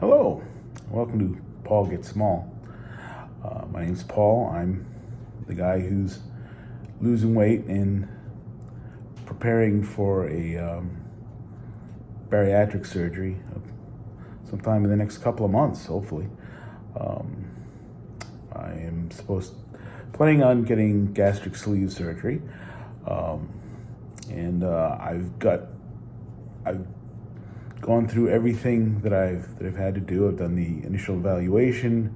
Hello, welcome to Paul Gets Small. My name's Paul. I'm the guy who's losing weight and preparing for a bariatric surgery sometime in the next couple of months, hopefully. I am planning on getting gastric sleeve surgery, and I've gone through everything that I've had to do. I've done the initial evaluation,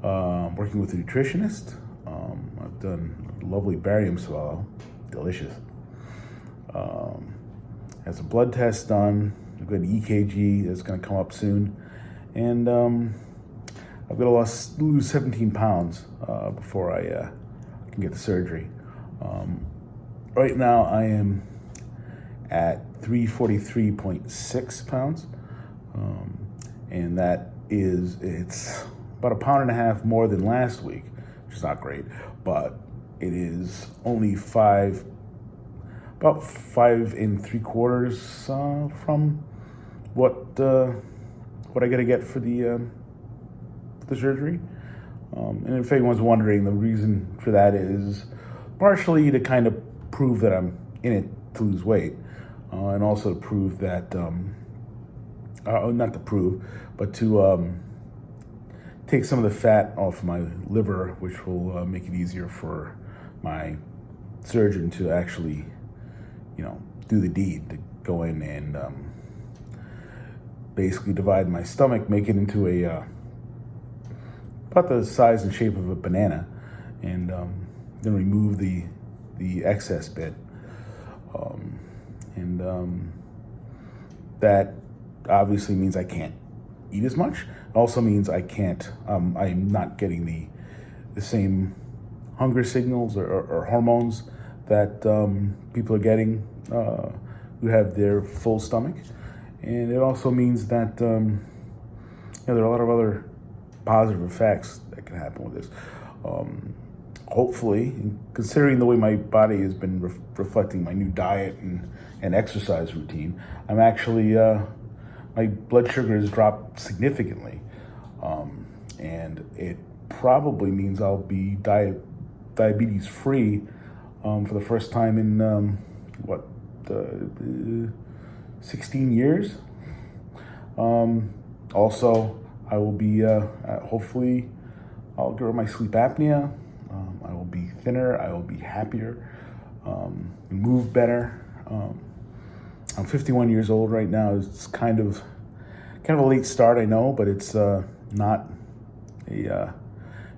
working with a nutritionist. I've done a lovely barium swallow, delicious. Had some blood tests done. I've got an EKG that's going to come up soon, and I've got to lose 17 pounds before I can get the surgery. Right now, I am at 343.6 pounds, and it's about 1.5 pounds more than last week, which is not great, but it is only about 5 3/4 from what I gotta get for the surgery. And if anyone's wondering, the reason for that is partially to kind of prove that I'm in it to lose weight, and also to prove that, not to prove, but to take some of the fat off my liver, which will make it easier for my surgeon to actually, do the deed, to go in and basically divide my stomach, make it into about the size and shape of a banana, and then remove the excess bit. That obviously means I can't eat as much. It also means I'm not getting the same hunger signals or hormones that people are getting who have their full stomach. And it also means that there are a lot of other positive effects that can happen with this. Hopefully, considering the way my body has been reflecting my new diet and exercise routine, I'm actually, my blood sugar has dropped significantly. And it probably means I'll be diabetes free for the first time in, 16 years. Also, I will be, hopefully, I'll get rid of my sleep apnea. I will be thinner. I will be happier, move better. I'm 51 years old right now. It's kind of a late start, I know, but it's not a,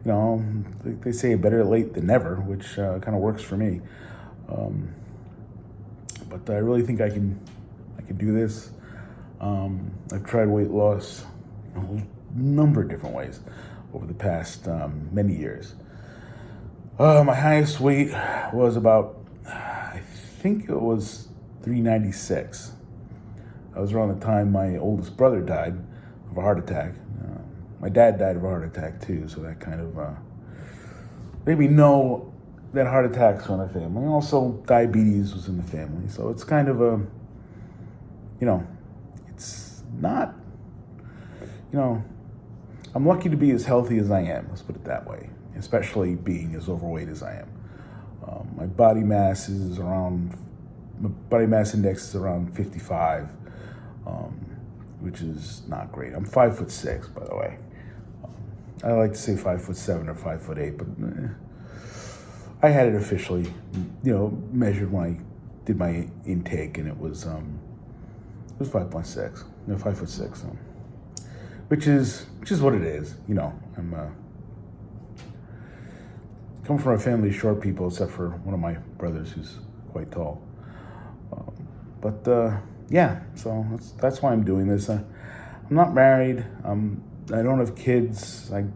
they say better late than never, which kind of works for me. But I really think I can do this. I've tried weight loss a whole number of different ways over the past many years. My highest weight was I think it was 396. That was around the time my oldest brother died of a heart attack. My dad died of a heart attack too, so that kind of made me know that heart attacks were in the family. Also, diabetes was in the family, so it's kind of it's not, I'm lucky to be as healthy as I am, let's put it that way, especially being as overweight as I am. My body mass index is around 55, which is not great. I'm 5'6", by the way. I like to say 5'7" or 5'8", but I had it officially, measured when I did my intake, and it was 5.6, 5'6", which is what it is. I'm come from a family of short people, except for one of my brothers who's quite tall. So that's why I'm doing this. I'm not married. I don't have kids. I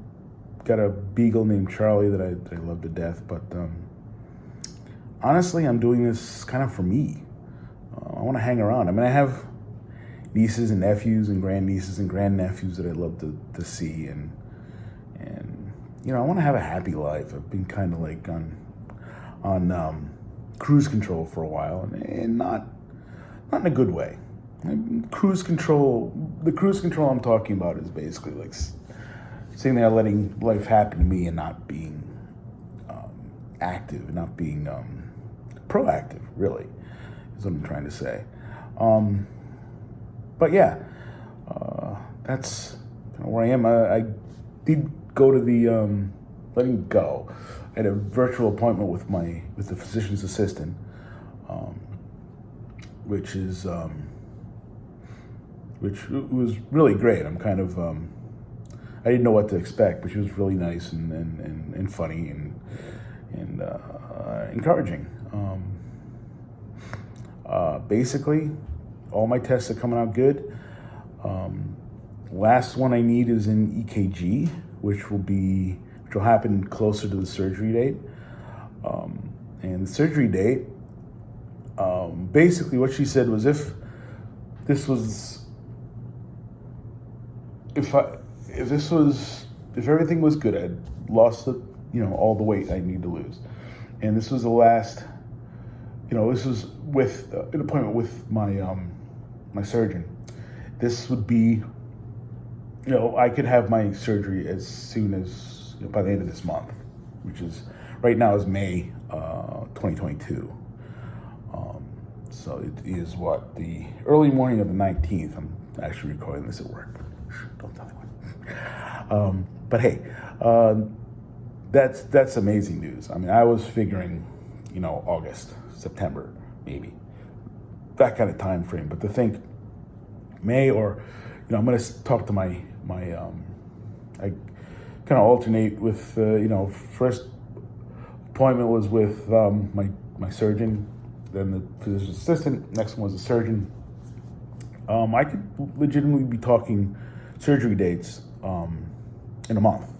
got a beagle named Charlie that I love to death. But honestly, I'm doing this kind of for me. I want to hang around. I mean, I have nieces and nephews and grandnieces and grandnephews that I love to see, and I want to have a happy life. I've been kind of like on cruise control for a while, and not in a good way. cruise control. The cruise control I'm talking about is basically like sitting there letting life happen to me and not being active, not being proactive, really, is what I'm trying to say. But yeah, that's kind of where I am. I did go to the letting go. I had a virtual appointment with the physician's assistant, which was really great. I'm kind of I didn't know what to expect, but she was really nice and funny and encouraging. Basically, all my tests are coming out good. Last one I need is in EKG, which will happen closer to the surgery date. And the surgery date, basically what she said was if everything was good, I'd lost all the weight I need to lose, and this was the last. This was with an appointment with my surgeon. This would be, I could have my surgery as soon as by the end of this month, which is right now is May 2022. So it is the early morning of the 19th. I'm actually recording this at work. Don't tell anyone. But hey, that's amazing news. I mean, I was figuring, August, September, maybe that kind of time frame. But to think May or, I'm going to talk to my I kind of alternate with, first appointment was with my surgeon, then the physician's assistant. Next one was the surgeon. I could legitimately be talking surgery dates in a month.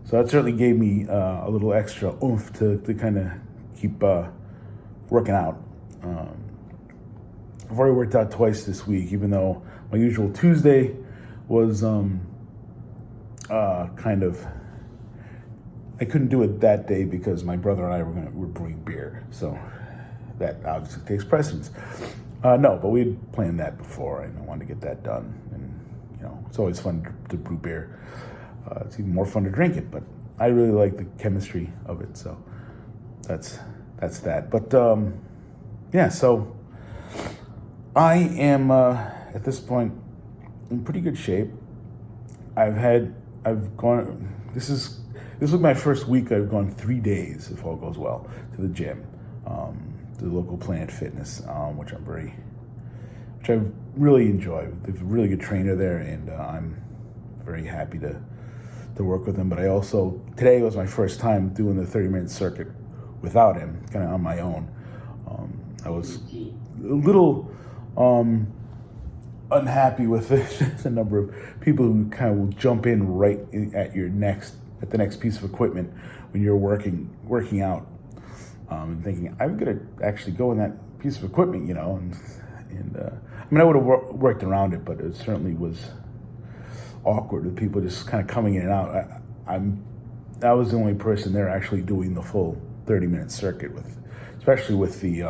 So that certainly gave me a little extra oomph to kind of keep working out. I've already worked out twice this week, even though my usual Tuesday was I couldn't do it that day because my brother and I were brewing beer, so that obviously takes precedence. No, but we had planned that before, and I wanted to get that done. And it's always fun to brew beer. It's even more fun to drink it, but I really like the chemistry of it, so that's that. But yeah, so I am at this point in pretty good shape. This was my first week. I've gone 3 days, if all goes well, to the gym, to the local Planet Fitness, which I really enjoy. There's a really good trainer there, and I'm very happy to work with him. But today was my first time doing the 30-minute circuit without him, kind of on my own. I was a little unhappy with the number of people who kind of will jump in right at the next piece of equipment when you're working out, and thinking I'm gonna actually go in that piece of equipment, and I would have worked around it, but it certainly was awkward with people just kind of coming in and out. I was the only person there actually doing the full 30-minute circuit especially with the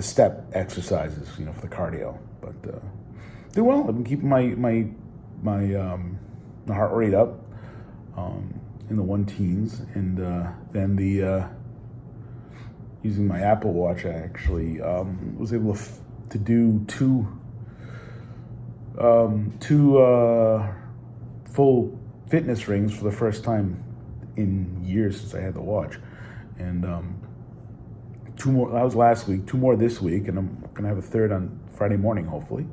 step exercises, for the cardio. But do well. I've been keeping my heart rate up in the 110s, and then using my Apple Watch, I actually was able to do two full fitness rings for the first time in years since I had the watch, and 2 more. That was last week. 2 more this week, and I'm gonna have a third on Friday morning, hopefully.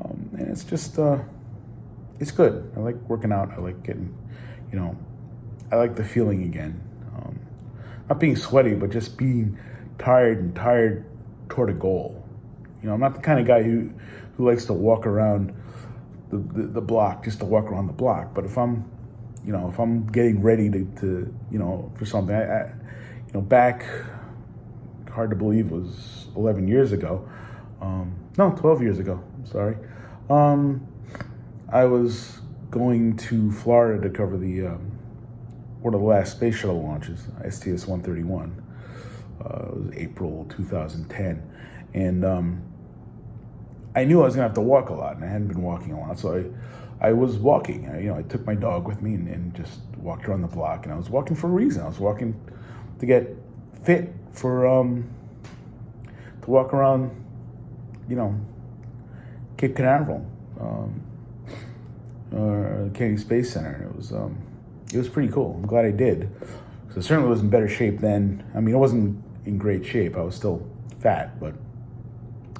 And it's just it's good. I like working out. I like getting, I like the feeling again. Not being sweaty, but just being tired toward a goal. I'm not the kind of guy who likes to walk around the block just to walk around the block. But if I'm getting ready to for something, I back, hard to believe, it was 11 years ago. No, 12 years ago. I'm sorry. I was going to Florida to cover one of the last space shuttle launches, STS-131. It was April 2010, and I knew I was gonna have to walk a lot, and I hadn't been walking a lot, so I was walking. I took my dog with me and just walked around the block, and I was walking for a reason. I was walking to get fit for to walk around, Cape Canaveral, or the Kennedy Space Center. And it was pretty cool. I'm glad I did. So I certainly was in better shape then. I mean, I wasn't in great shape. I was still fat, but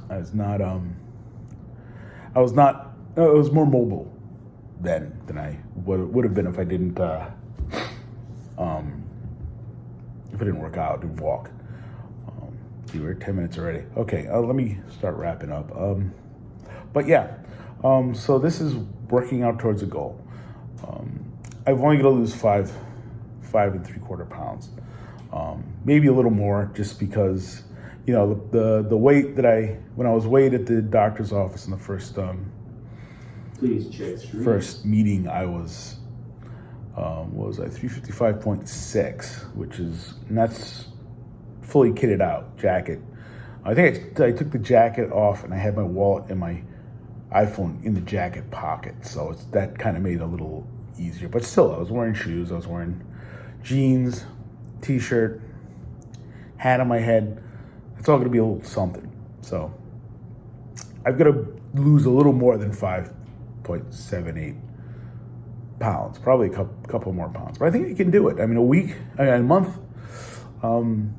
I was not. I was more mobile then than I would have been if I didn't. If I didn't work out and walk. We're 10 minutes already. Okay, let me start wrapping up. But yeah, so this is working out towards a goal. I've only got to lose 5 3/4 pounds, maybe a little more, just because the weight that when I was weighed at the doctor's office in the first please check screen. First meeting, I was 355.6, and that's fully kitted out jacket. I think I took the jacket off and I had my wallet and my iPhone in the jacket pocket, so that kind of made it a little easier. But still, I was wearing shoes, I was wearing jeans, t-shirt, hat on my head. It's all gonna be a little something. So I've got to lose a little more than 5.78 pounds, probably a couple more pounds, but I think I can do it. I mean, a month. I'm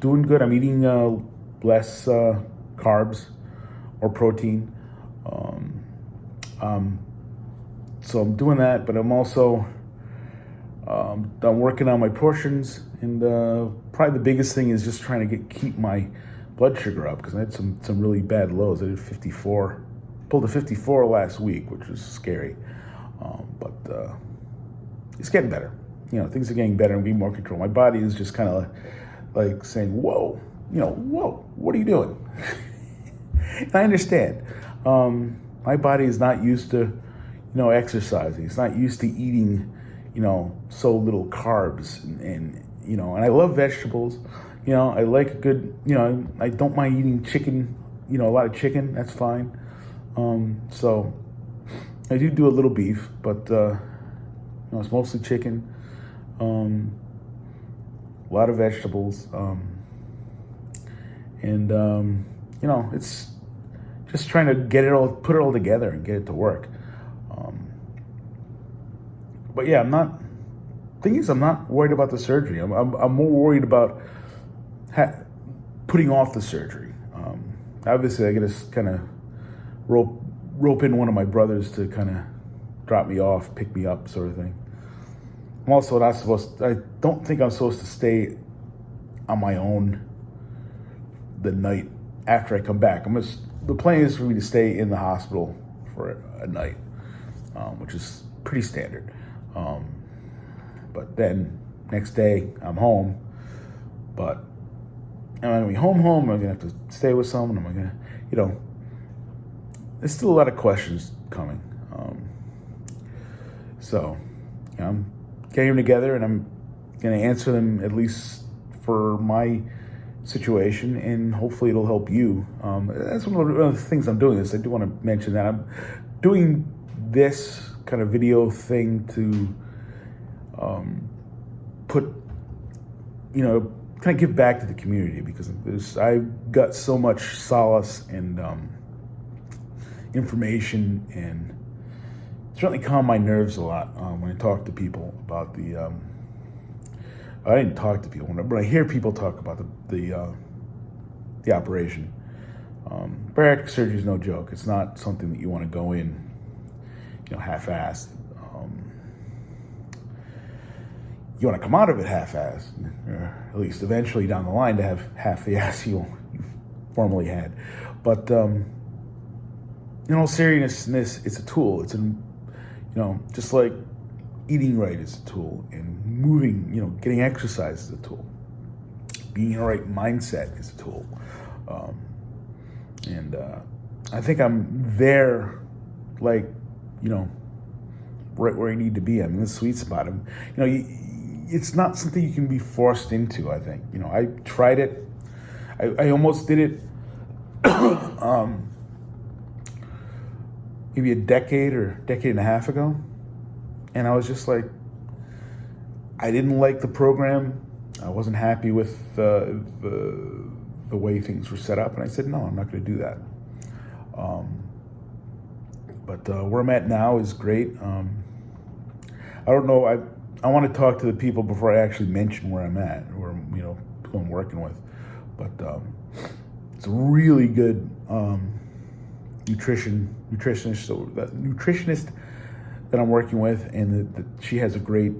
doing good. I'm eating less carbs or protein. So I'm doing that, but I'm also I'm working on my portions, and probably the biggest thing is just trying to keep my blood sugar up, because I had some really bad lows. I did 54, pulled a 54 last week, which was scary. But it's getting better. Things are getting better and being more control. My body is just kind of like saying, whoa, what are you doing? And I understand. My body is not used to, exercising. It's not used to eating, so little carbs and I love vegetables. I like a good, I don't mind eating chicken, a lot of chicken, that's fine. So I do a little beef, but, it's mostly chicken. A lot of vegetables, it's just trying to put it all together and get it to work. But yeah, I'm not worried about the surgery. I'm more worried about putting off the surgery. Obviously, I got to kind of rope in one of my brothers to kind of drop me off, pick me up, sort of thing. I'm also not I don't think I'm supposed to stay on my own the night after I come back. The plan is for me to stay in the hospital for a night, which is pretty standard. But then next day I'm home, but am I gonna be home? Am I gonna have to stay with someone? Am I gonna, there's still a lot of questions coming. So I'm getting them together, and I'm going to answer them, at least for my situation, and hopefully it'll help you. That's one of the things I'm doing. I do want to mention that I'm doing this kind of video thing to kind of give back to the community, because I've got so much solace and information, and certainly calm my nerves a lot when I talk to people about I didn't talk to people, but I hear people talk about the operation. Bariatric surgery is no joke. It's not something that you want to go in, half-assed. You want to come out of it half-assed, or at least eventually down the line to have half the ass you formerly had. But in all seriousness, it's a tool. It's just like eating right is a tool, and moving, getting exercise is a tool. Being in the right mindset is a tool. And I think I'm there, right where I need to be. I'm in the sweet spot. It's not something you can be forced into, I think. I tried it. I almost did it maybe a decade or decade and a half ago. And I was just like, I didn't like the program. I wasn't happy with the way things were set up. And I said, no, I'm not going to do that. But where I'm at now is great. I don't know. I want to talk to the people before I actually mention where I'm at, or who I'm working with. But it's a really good nutritionist. So that nutritionist that I'm working with, and she has a great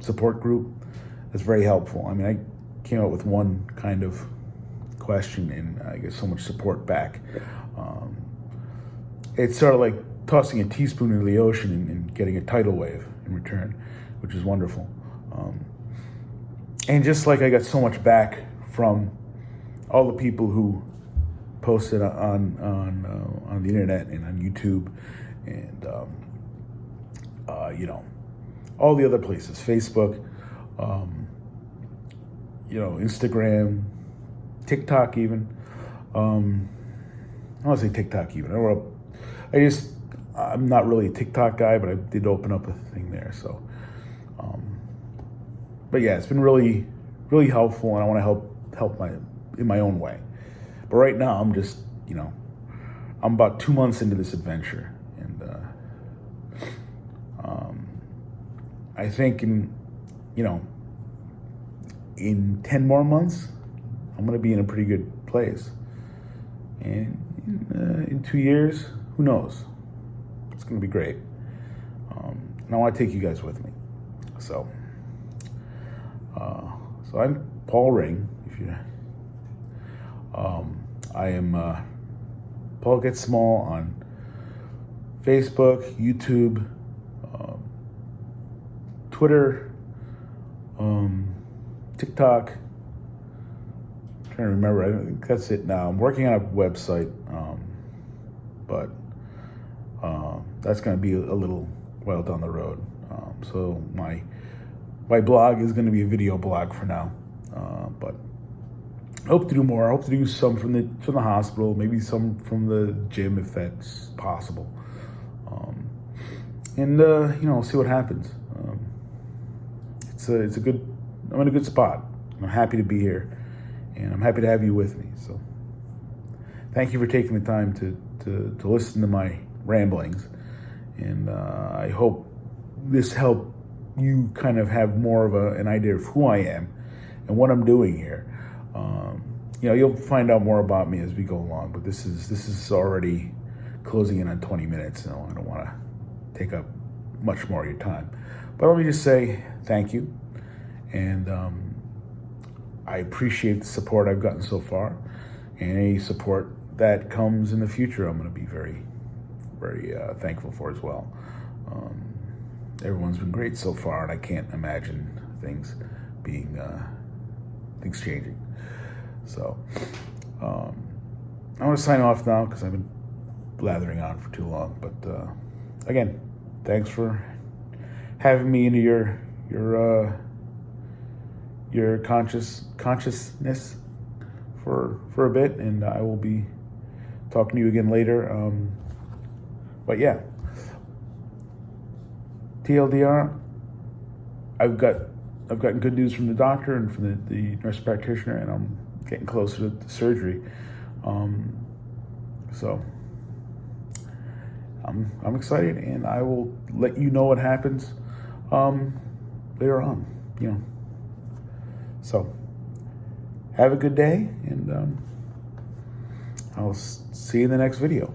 support group that's very helpful. I mean, I came out with one kind of question, and I get so much support back. It's sort of like tossing a teaspoon into the ocean and getting a tidal wave in return, which is wonderful. And just like I got so much back from all the people who posted on the internet and on YouTube, and all the other places, Facebook, Instagram, TikTok even. I don't want to say TikTok even. I'm not really a TikTok guy, but I did open up a thing there. So, but yeah, it's been really, really helpful, and I want to help in my own way. But right now, I'm just, I'm about 2 months into this adventure, and I think in 10 more months, I'm going to be in a pretty good place. And in 2 years, who knows? It's going to be great. And I want to take you guys with me. So I'm Paul Ring. I am Paul Gets Small on Facebook, YouTube, Twitter, TikTok. I'm trying to remember. I think that's it now. I'm working on a website, but that's going to be a little while down the road. So my blog is going to be a video blog for now, but I hope to do more. I hope to do some from the hospital, maybe some from the gym if that's possible, and see what happens. It's a good. I'm in a good spot. I'm happy to be here, and I'm happy to have you with me. So, thank you for taking the time to listen to my ramblings, and I hope this helped you kind of have more of an idea of who I am and what I'm doing here. You'll find out more about me as we go along, but this is already closing in on 20 minutes, so I don't want to take up much more of your time. But let me just say thank you, and I appreciate the support I've gotten so far, and any support that comes in the future, I'm going to be very, very thankful for as well. Everyone's been great so far, and I can't imagine things changing. So I'm going to sign off now because I've been blathering on for too long. But again, thanks for having me into your consciousness for a bit, and I will be talking to you again later. But yeah, TLDR, I've gotten good news from the doctor and from the nurse practitioner, and I'm getting closer to the surgery. So I'm excited, and I will let you know what happens later on. So have a good day, and I'll see you in the next video.